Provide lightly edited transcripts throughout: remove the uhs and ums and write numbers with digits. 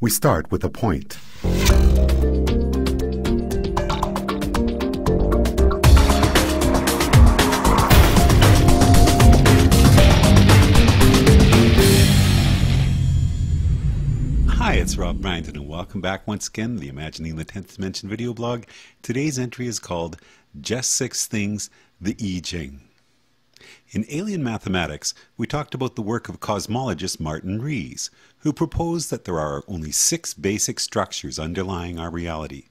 We start with a point. Hi, it's Rob Brandon, and welcome back once again to the Imagining the 10th Dimension video blog. Today's entry is called Just Six Things, the I Ching. In Alien Mathematics, we talked about the work of cosmologist Martin Rees, who proposed that there are only 6 basic structures underlying our reality.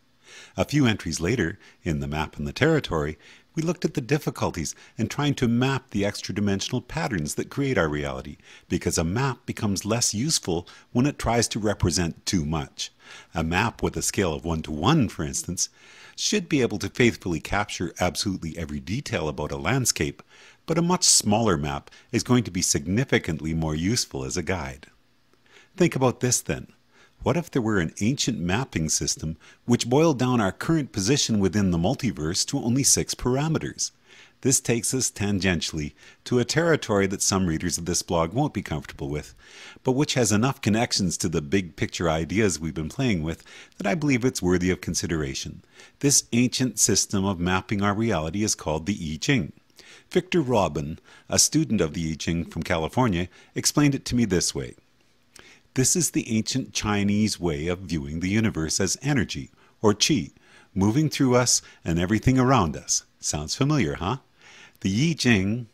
A few entries later, in The Map and the Territory, we looked at the difficulties in trying to map the extra-dimensional patterns that create our reality, because a map becomes less useful when it tries to represent too much. A map with a scale of 1 to 1, for instance, should be able to faithfully capture absolutely every detail about a landscape, but a much smaller map is going to be significantly more useful as a guide. Think about this then. What if there were an ancient mapping system which boiled down our current position within the multiverse to only 6 parameters? This takes us tangentially to a territory that some readers of this blog won't be comfortable with, but which has enough connections to the big picture ideas we've been playing with that I believe it's worthy of consideration. This ancient system of mapping our reality is called the I Ching. Victor Robin, a student of the I Ching from California, explained it to me this way. This is the ancient Chinese way of viewing the universe as energy, or qi, moving through us and everything around us. Sounds familiar, huh? The I Ching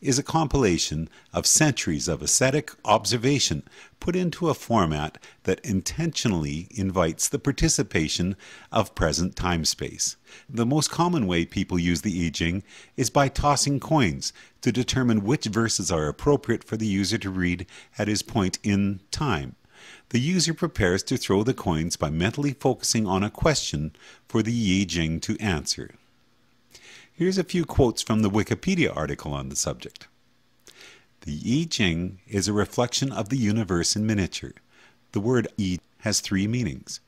is a compilation of centuries of ascetic observation put into a format that intentionally invites the participation of present time-space. The most common way people use the I Ching is by tossing coins to determine which verses are appropriate for the user to read at his point in time. The user prepares to throw the coins by mentally focusing on a question for the I Ching to answer. Here's a few quotes from the Wikipedia article on the subject. The I Ching is a reflection of the universe in miniature. The word I has 3 meanings: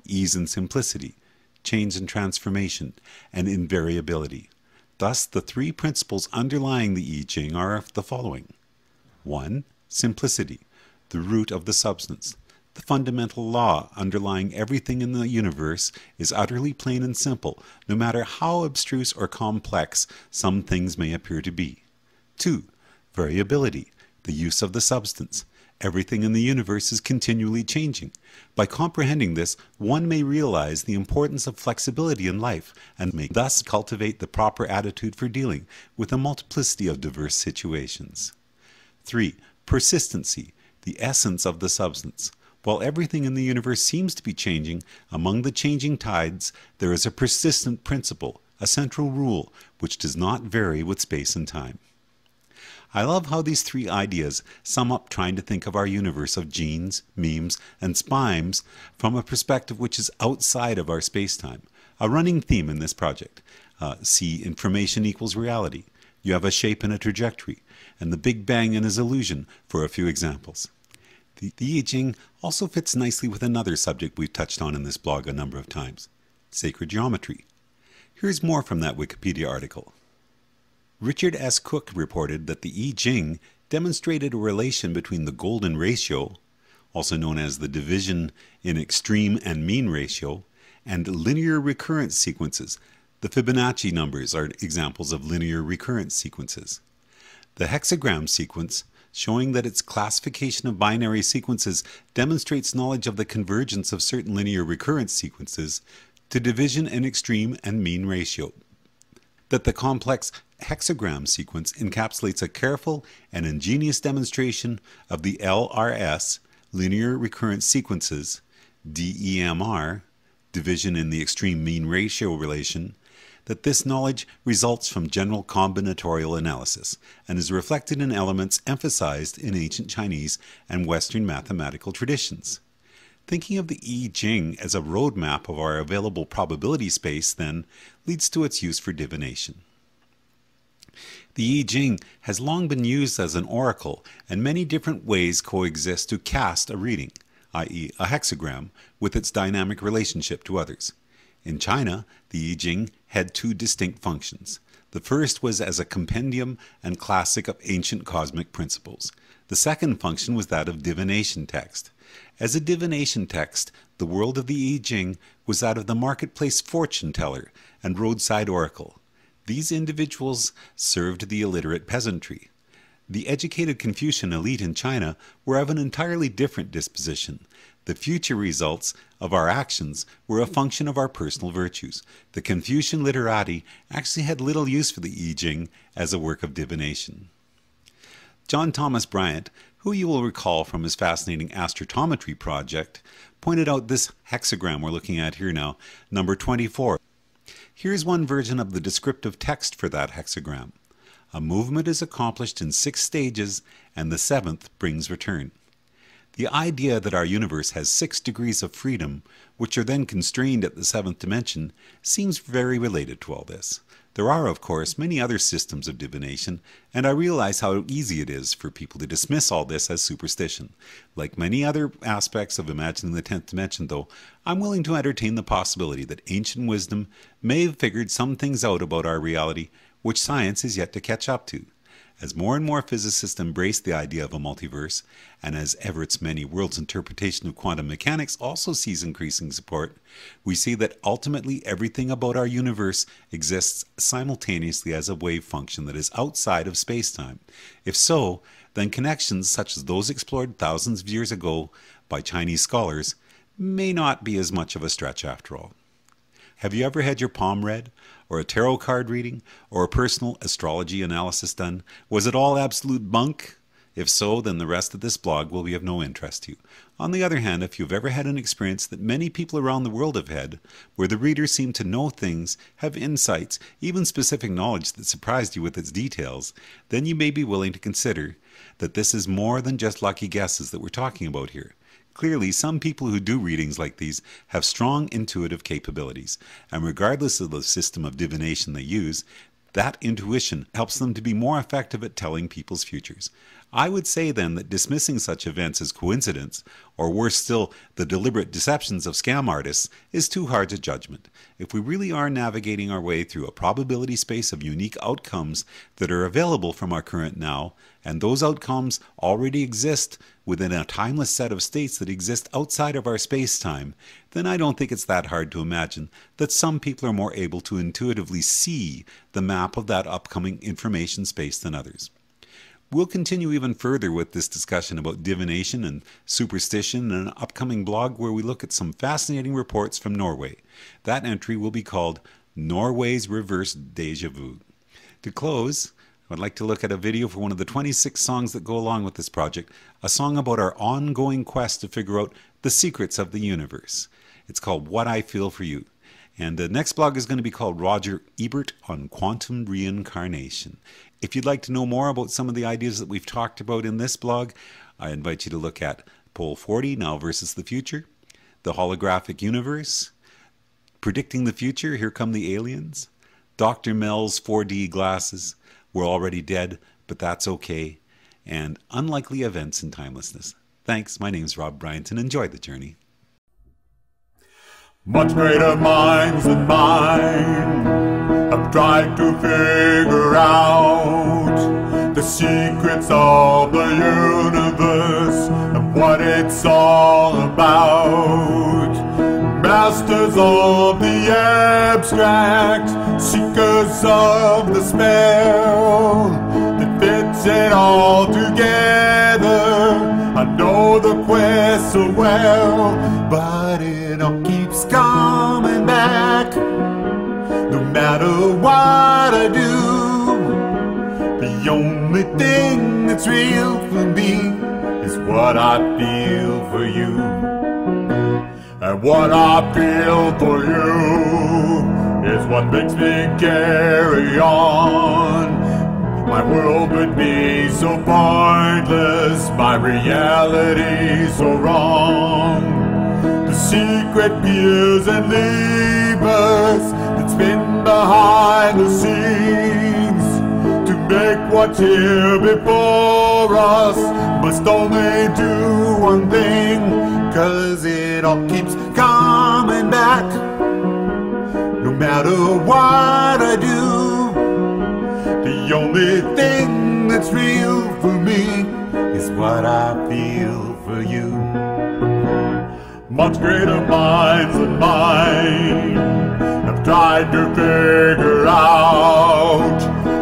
ease and simplicity, change and transformation, and invariability. Thus, the 3 principles underlying the I Ching are the following. 1. Simplicity, the root of the substance. The fundamental law underlying everything in the universe is utterly plain and simple, no matter how abstruse or complex some things may appear to be. 2. Variability, the use of the substance. Everything in the universe is continually changing. By comprehending this, one may realize the importance of flexibility in life and may thus cultivate the proper attitude for dealing with a multiplicity of diverse situations. 3. Persistency, the essence of the substance. While everything in the universe seems to be changing, among the changing tides there is a persistent principle, a central rule, which does not vary with space and time. I love how these 3 ideas sum up trying to think of our universe of genes, memes, and spimes from a perspective which is outside of our space-time. A running theme in this project. See information equals reality. You have a shape and a trajectory, and the Big Bang and his illusion for a few examples. The I Ching also fits nicely with another subject we've touched on in this blog a number of times: sacred geometry. Here's more from that Wikipedia article. Richard S. Cook reported that the I Ching demonstrated a relation between the golden ratio, also known as the division in extreme and mean ratio, and linear recurrence sequences. The Fibonacci numbers are examples of linear recurrence sequences. The hexagram sequence, showing that its classification of binary sequences demonstrates knowledge of the convergence of certain linear recurrence sequences to division in extreme and mean ratio. That the complex hexagram sequence encapsulates a careful and ingenious demonstration of the LRS, linear recurrence sequences, DEMR, division in the extreme mean ratio relation. That this knowledge results from general combinatorial analysis and is reflected in elements emphasized in ancient Chinese and Western mathematical traditions. Thinking of the I Ching as a roadmap of our available probability space, then, leads to its use for divination. The I Ching has long been used as an oracle, and many different ways coexist to cast a reading, i.e. a hexagram, with its dynamic relationship to others. In China, the I Ching had 2 distinct functions. The first was as a compendium and classic of ancient cosmic principles. The second function was that of divination text. As a divination text, the world of the I Ching was that of the marketplace fortune teller and roadside oracle. These individuals served the illiterate peasantry. The educated Confucian elite in China were of an entirely different disposition. The future results of our actions were a function of our personal virtues. The Confucian literati actually had little use for the I Ching as a work of divination. John Thomas Bryant, who you will recall from his fascinating astrotometry project, pointed out this hexagram we're looking at here now, number 24. Here's one version of the descriptive text for that hexagram. A movement is accomplished in 6 stages, and the 7th brings return. The idea that our universe has 6 degrees of freedom, which are then constrained at the 7th dimension, seems very related to all this. There are, of course, many other systems of divination, and I realize how easy it is for people to dismiss all this as superstition. Like many other aspects of imagining the 10th dimension, though, I'm willing to entertain the possibility that ancient wisdom may have figured some things out about our reality which science is yet to catch up to. As more and more physicists embrace the idea of a multiverse, and as Everett's Many Worlds interpretation of quantum mechanics also sees increasing support, we see that ultimately everything about our universe exists simultaneously as a wave function that is outside of space-time. If so, then connections such as those explored thousands of years ago by Chinese scholars may not be as much of a stretch after all. Have you ever had your palm read, or a tarot card reading, or a personal astrology analysis done? Was it all absolute bunk? If so, then the rest of this blog will be of no interest to you. On the other hand, if you've ever had an experience that many people around the world have had, where the reader seemed to know things, have insights, even specific knowledge that surprised you with its details, then you may be willing to consider that this is more than just lucky guesses that we're talking about here. Clearly, some people who do readings like these have strong intuitive capabilities, and regardless of the system of divination they use, that intuition helps them to be more effective at telling people's futures. I would say then that dismissing such events as coincidence, or worse still, the deliberate deceptions of scam artists, is too hard to judgment. If we really are navigating our way through a probability space of unique outcomes that are available from our current now, and those outcomes already exist within a timeless set of states that exist outside of our space-time, then I don't think it's that hard to imagine that some people are more able to intuitively see the map of that upcoming information space than others. We'll continue even further with this discussion about divination and superstition in an upcoming blog where we look at some fascinating reports from Norway. That entry will be called Norway's Reverse Deja Vu. To close, I'd like to look at a video for one of the 26 songs that go along with this project, a song about our ongoing quest to figure out the secrets of the universe. It's called What I Feel for You. And the next blog is going to be called Roger Ebert on Quantum Reincarnation. If you'd like to know more about some of the ideas that we've talked about in this blog, I invite you to look at Pole 40, Now versus the Future, The Holographic Universe, Predicting the Future, Here Come the Aliens, Dr. Mel's 4D Glasses, We're Already Dead, But That's Okay, and Unlikely Events in Timelessness. Thanks, my name's Rob Bryant, and enjoy the journey. Much greater minds than mine have tried to figure out the secrets of the universe and what it's all about. Masters of the abstract, seekers of the spell that fits it all together. I know the quest so well, but it all keeps coming back. No matter what I do, the only thing that's real for me is what I feel for you. And what I feel for you is what makes me carry on. My world would be so pointless, my reality so wrong. The secret fears and levers that spin behind the scenes to make what's here before us must only do one thing, 'cause it all keeps coming back. No matter what I do, the only thing that's real for me is what I feel for you. Much greater minds than mine have tried to figure out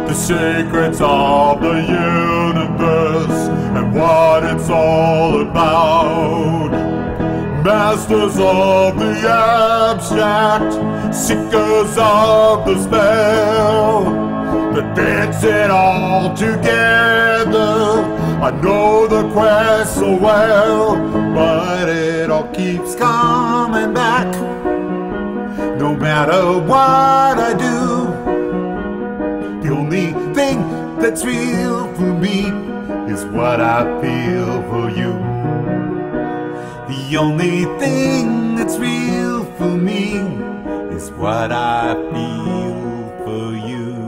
the secrets of the universe and what it's all about. Masters of the abstract, seekers of the spell that fits it all together. I know the quest so well, but it all keeps coming back. No matter what I do, the only thing that's real for me is what I feel for you. The only thing that's real for me is what I feel for you.